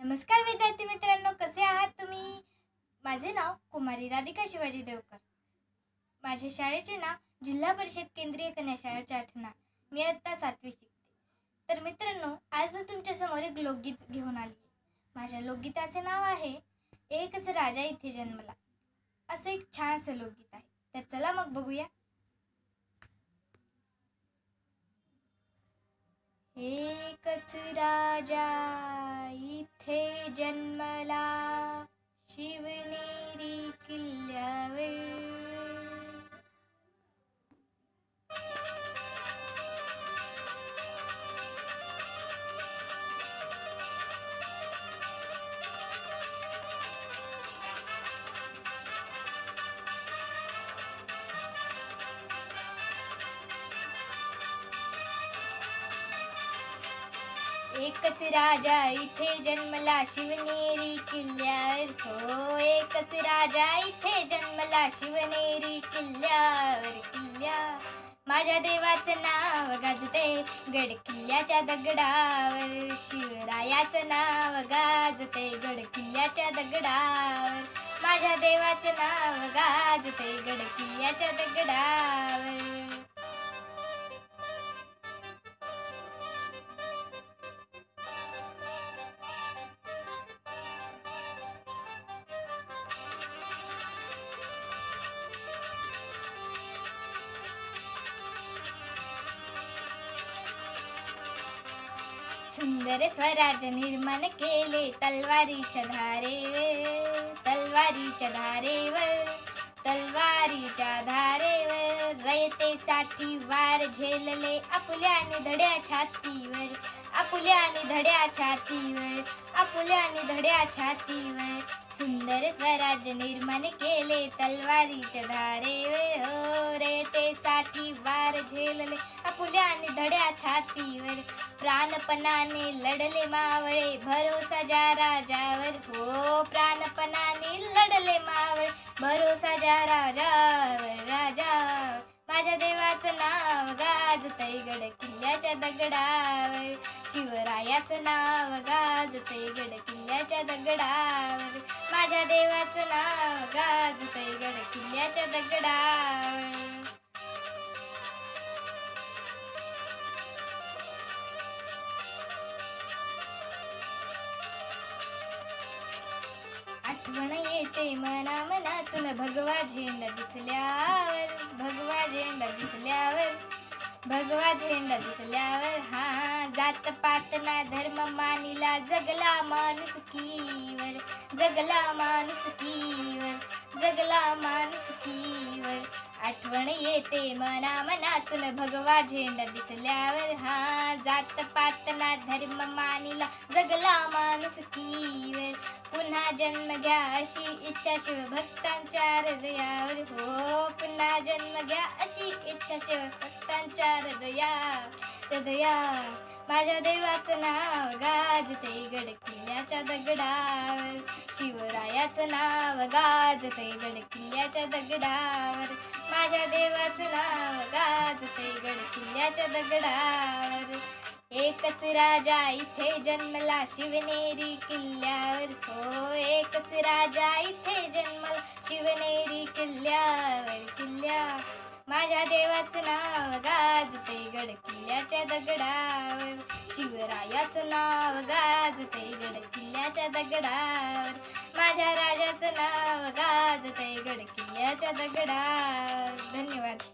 नमस्कार विद्यार्थी मित्रांनो, कसे आहात तुम्ही? माझे नाव कुमारी राधिका शिवाजी देवकर. माझ्या शाळेचे नाव जिल्हा परिषद केंद्रीय कन्या शाळा चाठणा. मी आता 7वी शिकते. तर मित्रांनो, आज मी तुमच्या समोर एक लोकगीत घेऊन आली. माझ्या लोकगीताचे नाव आहे एकच राजा इथे जन्मला. असं एक छान असं लोकगीत आहे. तर चला मग बघूया. एकच राजा इथे जन्मला, शिवनेरी किल्ल्यावर. एकच राजा इथे जन्मला, शिवनेरी किल्ल्यावर. हो, एकच राजा इथे जन्मला, शिवनेरी किल्ल्यावर. माझ्या देवाचं नाव गाजते गड किल्ल्याच्या दगडावर. शिवरायाचं नाव गाजते गड किल्ल्याच्या दगडावर. माझ्या देवाचं नाव गाजते गड किल्ल्याच्या दगडावर. सुंदर स्वराज्य निर्माण केले तलवारीच्या धारेवर. तलवारीच्या धारेवर, तलवारीच्या धारेवर. रयतेसाठी वार झेलले आपुल्या धड्या छातीवर. आपुल्या धड्या छातीवर, आपुल्या धड्या छातीवर. सुंदर स्वराज्य निर्माण केले तलवारीच्या धारेवर. हो, रयतेसाठी वार झेलले आपुल्या धड्या छातीवर. प्राणपणाने लढले मावळे भरोसा ज्या राजावर. हो, प्राणपणाने लढले मावळे भरोसा ज्या राजावर. राजावर माझ्या देवाचं नाव गाजतय गड किल्ल्याच्या दगडावर. शिवरायाचं नाव गाजतय गड किल्ल्याच्या दगडावर. माझ्या देवाचं नाव गाजतय गड किल्ल्याच्या दगडावर. आठवण येते मनातून भगवा झेंडा दिसल्यावर. भगवा झेंडा दिसल्यावर, भगवा झेंडा दिसल्यावर. हा, जात पात ना धर्म मानिला, जगला माणुसकीवर. जगला माणुसकीवर, जगला माणुसकीवर. आठवण येते मनातून भगवा झेंडा दिसल्यावर. हा, जात पात ना धर्म मानिला, जगला माणुसकीवर. पुन्हा जन्म घ्या अशी इच्छा शिवभक्तांच्या हृदयावर. हो, पुन्हा जन्म घ्या अशी इच्छा शिवभक्तांच्या हृदयावर. माझ्या देवाचं नाव गाजते गड किल्ल्याच्या दगडावर. शिवरायाचं नाव गाजते गड किल्ल्याच्या दगडावर. माझ्या देवाचं नाव गाजते गड किल्ल्याच्या दगडावर. एकच राजा इथे जन्मला, शिवनेरी किल्ल्यावर. हो, एकच राजा इथे जन्मला, शिवनेरी किल्ल्यावर. माझ्या देवाचं नाव गाजते गड किल्ल्याच्या दगडावर. शिवरायाचं नाव गाजते गड किल्ल्याच्या दगडावर. माझ्या राजाचं नाव गाजते गड किल्ल्याच्या दगडावर. धन्यवाद.